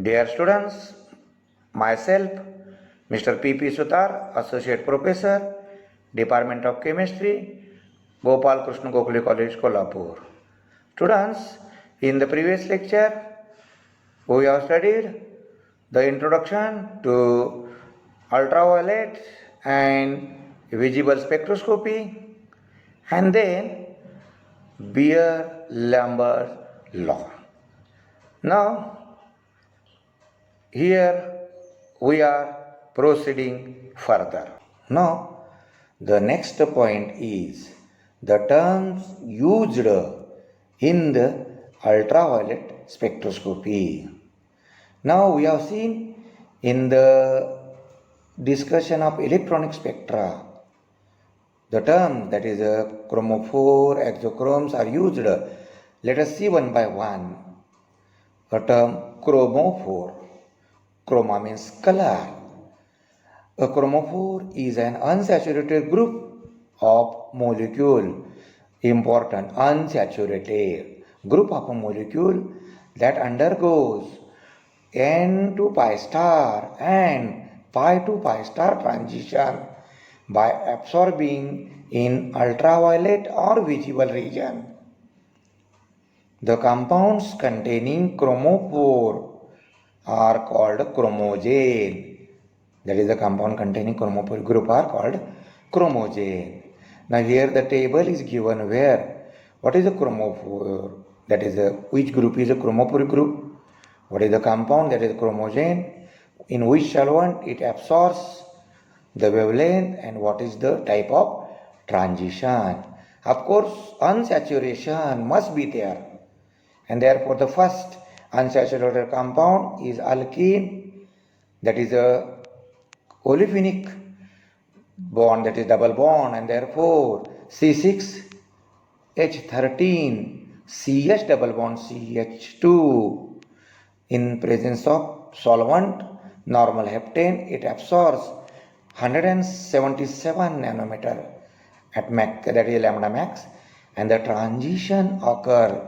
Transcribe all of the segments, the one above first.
Dear students, myself, Mr. P.P. Sutar, Associate Professor, Department of Chemistry, Gopal Krishna Gokhale College, Kolhapur. Students, in the previous lecture, we have studied the introduction to ultraviolet and visible spectroscopy and then Beer-Lambert law. Now, here we are proceeding further. Now, the next point is the terms used in the ultraviolet spectroscopy. Now, we have seen in the discussion of electronic spectra, the term that is chromophore, exochromes are used. Let us see one by one. The term chromophore. Chroma means color. A chromophore is an unsaturated group of molecule. Important, unsaturated group of a molecule that undergoes N to pi star and pi to pi star transition by absorbing in ultraviolet or visible region. The compounds containing chromophore are called chromogen. That is, the compound containing chromophore group are called chromogen. Now here the table is given where what is a chromophore? That is, which group is a chromophore group? What is the compound? That is chromogen. In which solvent it absorbs the wavelength, and what is the type of transition. Of course, unsaturation must be there, and therefore the first unsaturated compound is alkene, that is a olefinic bond, that is double bond, and therefore C6H13 CH double bond CH2. In presence of solvent normal heptane, it absorbs 177 nanometer at max, that is lambda max, and the transition occur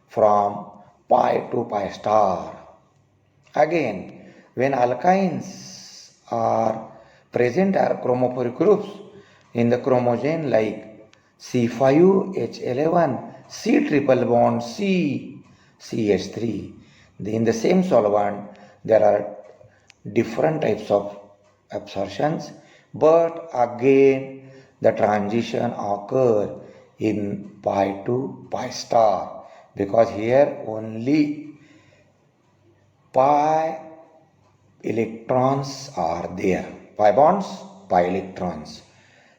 from pi to pi star. Again, when alkynes are present are chromophoric groups in the chromogen like C5H11 C triple bond C CH3. In the same solvent there are different types of absorptions, but again the transition occur in pi to pi star, because here only pi electrons are there. Pi bonds, pi electrons.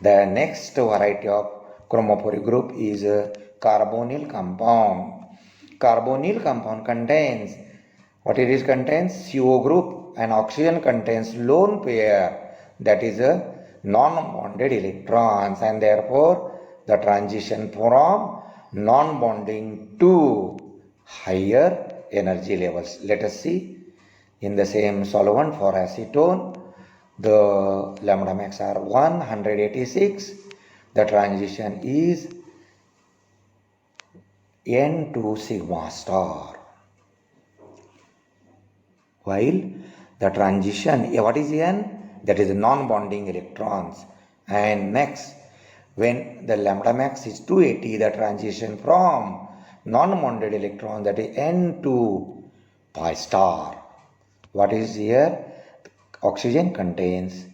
The next variety of chromophoric group is a carbonyl compound. Carbonyl compound contains, what it is contains? CO group, and oxygen contains lone pair, that is a non-bonded electrons, and therefore the transition from non-bonding to higher energy levels. Let us see in the same solvent for acetone, the lambda max are 186. The transition is N to sigma star. While the transition, what is N? That is non-bonding electrons. And next, when the lambda max is 280, the transition from non-bonded electron, that is N to pi star. What is here? Oxygen contains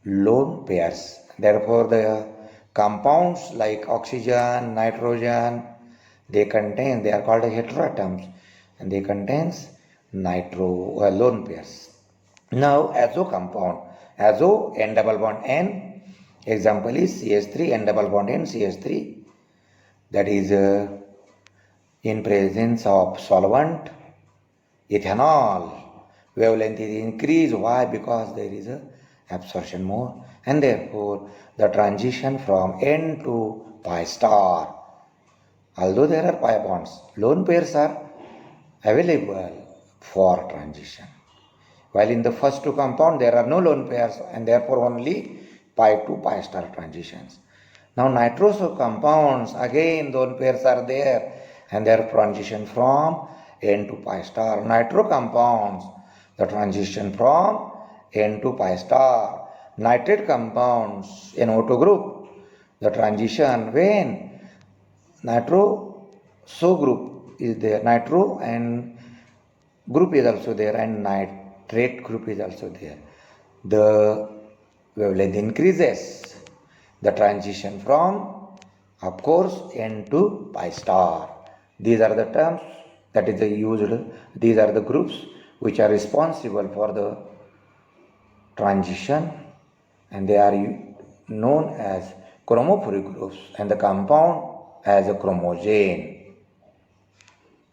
lone pairs. Therefore, the compounds like oxygen, nitrogen, they are called heteroatoms, and they contains lone pairs. Now, azo compound, azo N double bond N, example is CH3 N double bond N CH3, that is in presence of solvent ethanol, wavelength is increased. Why? Because there is a absorption more, and therefore the transition from N to pi star. Although there are pi bonds, lone pairs are available for transition, while in the first two compound there are no lone pairs, and therefore only pi to pi star transitions. Now nitroso compounds, again lone pairs are there, and their transition from N to pi star. Nitro compounds, the transition from N to pi star. Nitrate compounds, NO2 group, the transition when nitro so group is there, nitro and group is also there, and nitrate group is also there. The wavelength increases. The transition from, of course, N to pi star. These are the terms that is used. These are the groups which are responsible for the transition, and they are known as chromophoric groups, and the compound as a chromogene.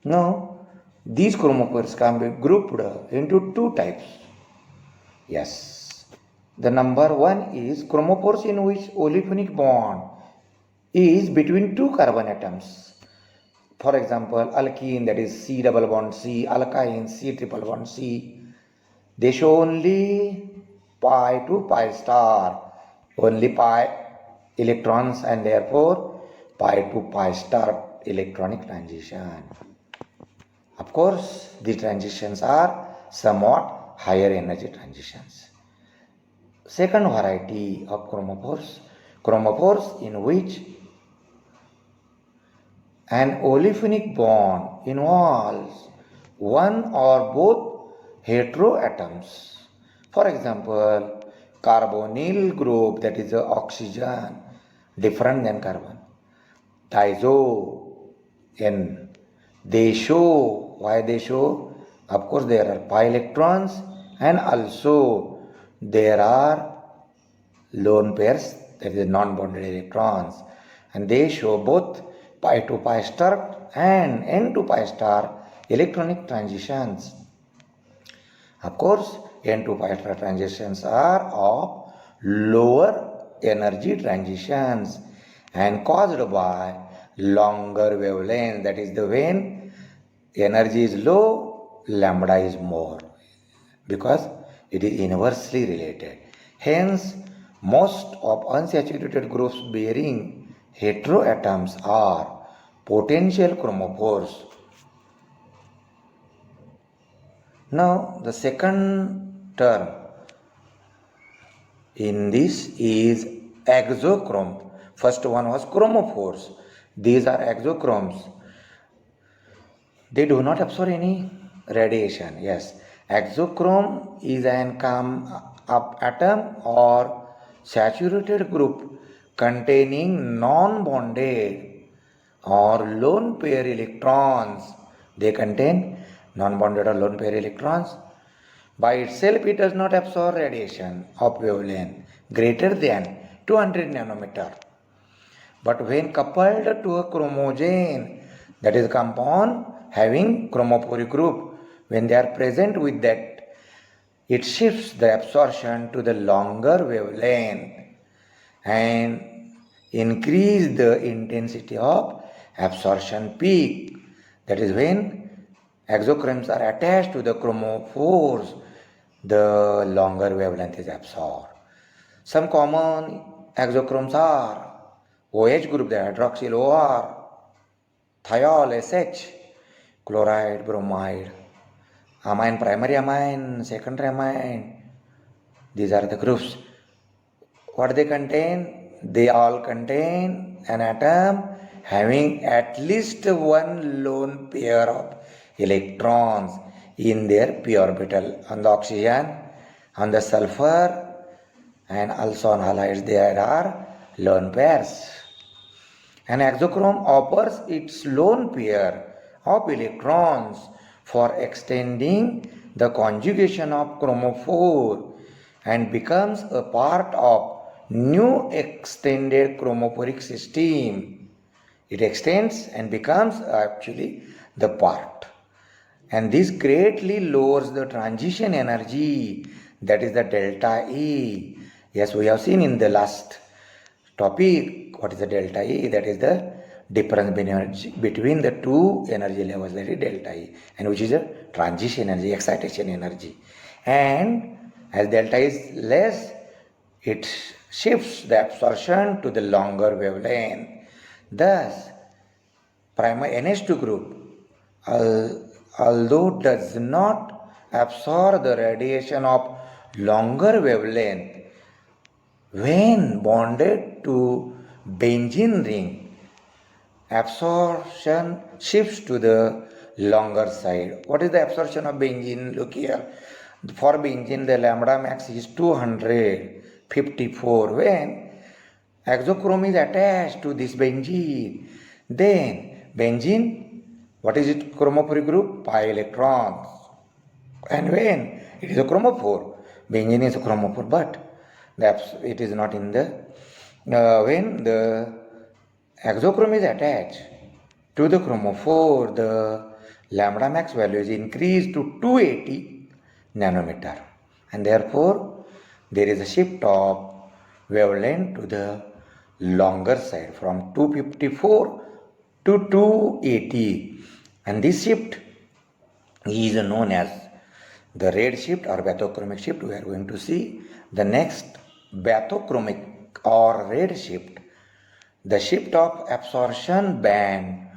Now, these chromophores can be grouped into two types. Yes. The number one is chromophores in which olefinic bond is between two carbon atoms. For example, alkene, that is C double bond C, alkyne C triple bond C. They show only pi to pi star, only pi electrons, and therefore pi to pi star electronic transition. Of course, the transitions are somewhat higher energy transitions. Second variety of chromophores in which an olefinic bond involves one or both heteroatoms. For example, carbonyl group, that is oxygen, different than carbon. Diazo, N. They show, why they show? Of course, there are pi electrons, and also there are lone pairs, that is non-bonded electrons, and they show both pi to pi star and N to pi star electronic transitions. Of course, N to pi star transitions are of lower energy transitions and caused by longer wavelength, that is the when energy is low, lambda is more, because it is inversely related. Hence, most of unsaturated groups bearing heteroatoms are potential chromophores. Now, the second term in this is exochrome. First one was chromophores. These are exochromes. They do not absorb any radiation. Yes, exochrome is an atom or saturated group containing non-bonded or lone pair electrons. They contain non-bonded or lone pair electrons. By itself, it does not absorb radiation of wavelength greater than 200 nanometer. But when coupled to a chromogene, that is compound having chromophoric group, when they are present with that, it shifts the absorption to the longer wavelength and increase the intensity of absorption peak. That is when exochromes are attached to the chromophores, the longer wavelength is absorbed. Some common exochromes are OH group, the hydroxyl OR, thiol SH, chloride, bromide, amine, primary amine, secondary amine. These are the groups. What they contain? They all contain an atom having at least one lone pair of electrons in their p orbital. On the oxygen, on the sulfur, and also on halides, there are lone pairs. An exochrome offers its lone pair of electrons for extending the conjugation of chromophore and becomes a part of new extended chromophoric system. It extends and becomes actually the part. And this greatly lowers the transition energy, that is the delta E. Yes, we have seen in the last topic what is the delta E, that is the difference between the two energy levels, that is delta E, and which is a transition energy, excitation energy. And as delta is less, it shifts the absorption to the longer wavelength. Thus, primary NH2 group although does not absorb the radiation of longer wavelength, when bonded to benzene ring, absorption shifts to the longer side. What is the absorption of benzene? Look here. For benzene, the lambda max is 254. When exochrome is attached to this benzene, then benzene, what is it? Chromophoric group? Pi electrons. And when it is a chromophore, benzene is a chromophore, but it is not in the when the exochrome is attached to the chromophore, the lambda max value is increased to 280 nanometer, and therefore there is a shift of wavelength to the longer side from 254 to 280, and this shift is known as the red shift or bathochromic shift. We are going to see the next bathochromic or red shift, the shift of absorption band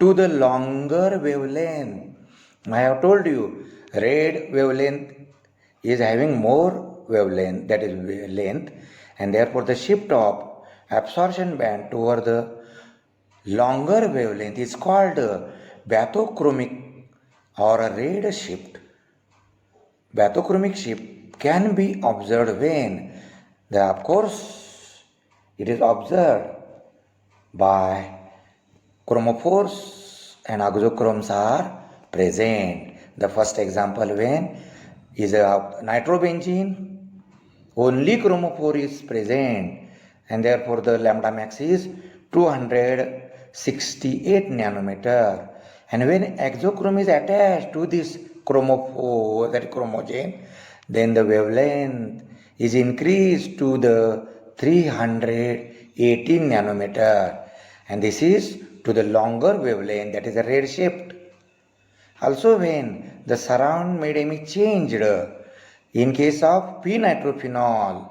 to the longer wavelength. I have told you red wavelength is having more wavelength, that is length, and therefore the shift of absorption band toward the longer wavelength is called bathochromic or a red shift. Bathochromic shift can be observed when of course it is observed by chromophores and exochromes are present. The first example when is a nitrobenzene, only chromophore is present, and therefore the lambda max is 268 nanometer. And when exochrome is attached to this chromophore, that chromogen, then the wavelength is increased to the 318 nanometer, and this is to the longer wavelength, that is a red shift. Also when the surround medium is changed, in case of p-nitrophenol,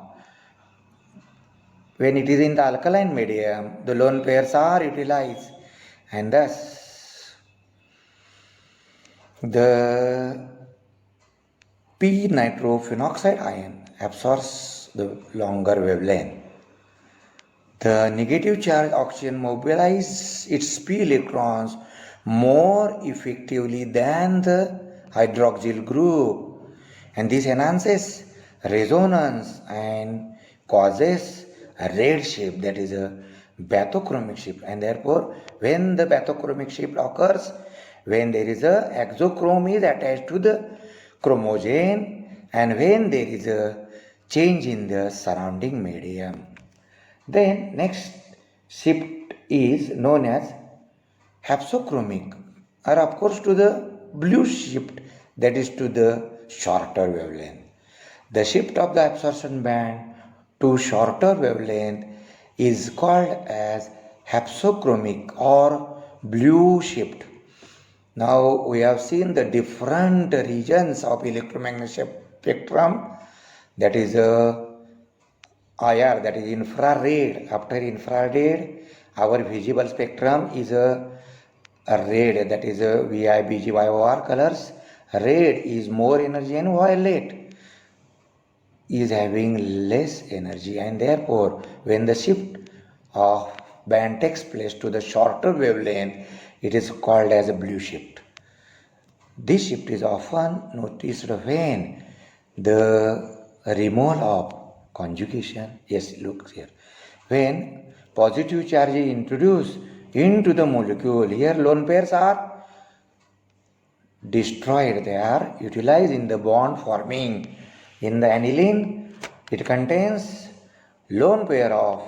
when it is in the alkaline medium, the lone pairs are utilized, and thus the p-nitrophenoxide ion absorbs the longer wavelength. The negative charge oxygen mobilizes its p electrons more effectively than the hydroxyl group, and this enhances resonance and causes a red shift, that is a bathochromic shift. And therefore when the bathochromic shift occurs, when there is a exochrome is attached to the chromogen, and when there is a change in the surrounding medium. Then next shift is known as hypsochromic, or of course to the blue shift, that is to the shorter wavelength. The shift of the absorption band to shorter wavelength is called as hypsochromic or blue shift. Now we have seen the different regions of electromagnetic spectrum, that is IR, that is infrared. After infrared, our visible spectrum is a red, that is VI, BG, YOR colors. Red is more energy and violet is having less energy, and therefore when the shift of band takes place to the shorter wavelength, it is called as a blue shift. This shift is often noticed when the removal of conjugation, yes, look here, when positive charge is introduced into the molecule, here lone pairs are destroyed, they are utilized in the bond forming. In the aniline, it contains lone pair of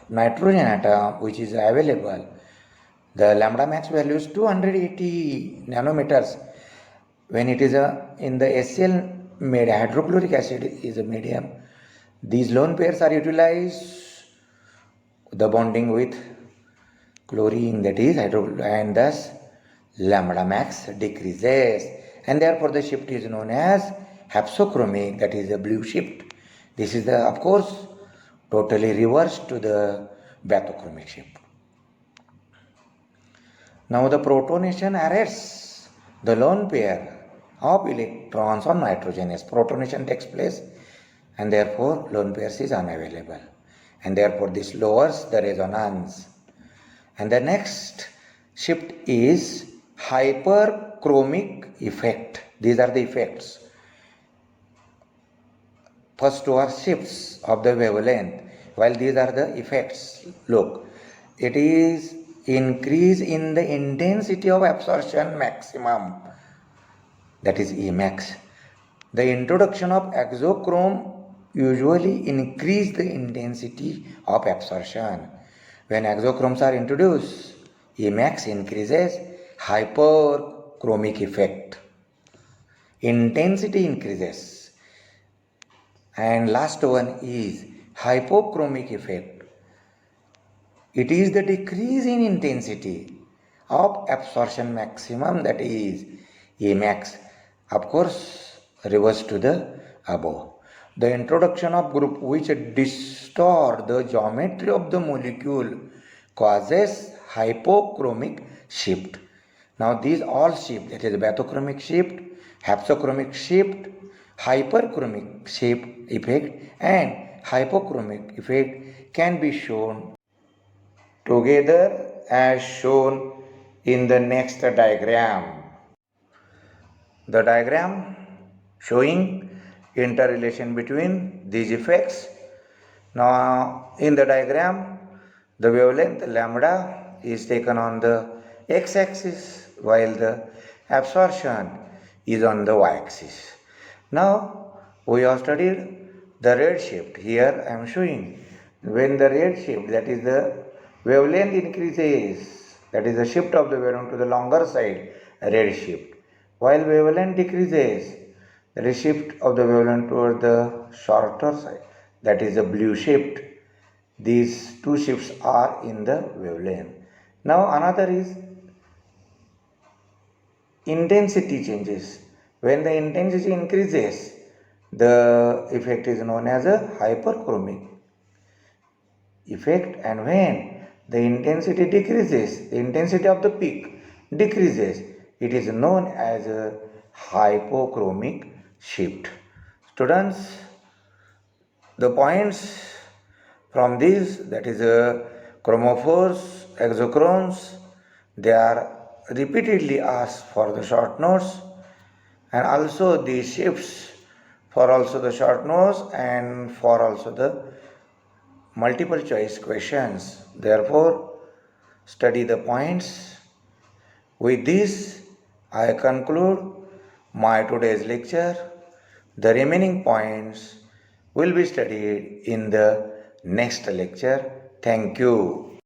nitrogen atom which is available. The lambda max value is 280 nanometers. When it is in the HCl made hydrochloric acid is a medium, these lone pairs are utilized the bonding with chlorine, that is hydrochloric, and thus lambda max decreases, and therefore the shift is known as hypsochromic, that is the blue shift. This is the of course totally reverse to the bathochromic shift. Now the protonation arrests the lone pair of electrons on nitrogen is protonation takes place, and therefore lone pairs is unavailable, and therefore this lowers the resonance. And the next shift is hyperchromic effect. These are the effects. First two are shifts of the wavelength, while these are the effects. Look, it is increase in the intensity of absorption maximum, that is Emax. The introduction of exochrome usually increase the intensity of absorption. When exochromes are introduced, Emax increases, hyperchromic effect. Intensity increases. And last one is hypochromic effect. It is the decrease in intensity of absorption maximum, that is Emax. Of course, reverse to the above. The introduction of group which distort the geometry of the molecule causes hypochromic shift. Now these all shift, that is bathochromic shift, hypsochromic shift, hyperchromic shift effect and hypochromic effect can be shown together as shown in the next diagram. The diagram showing interrelation between these effects. Now in the diagram, the wavelength lambda is taken on the x-axis while the absorption is on the y-axis. Now we have studied the red shift. Here I am showing when the red shift, that is the wavelength increases, that is the shift of the wavelength to the longer side, red shift. While wavelength decreases, that is shift of the wavelength toward the shorter side, that is the blue shift. These two shifts are in the wavelength. Now another is intensity changes. When the intensity increases, the effect is known as a hyperchromic effect, and when the intensity decreases, the intensity of the peak decreases, it is known as a hypochromic shift. Students, the points from these, that is chromophores, exochromes, they are repeatedly asked for the short notes, and also these shifts for also the short notes and for also the multiple choice questions. Therefore, study the points. With this, I conclude my today's lecture. The remaining points will be studied in the next lecture. Thank you.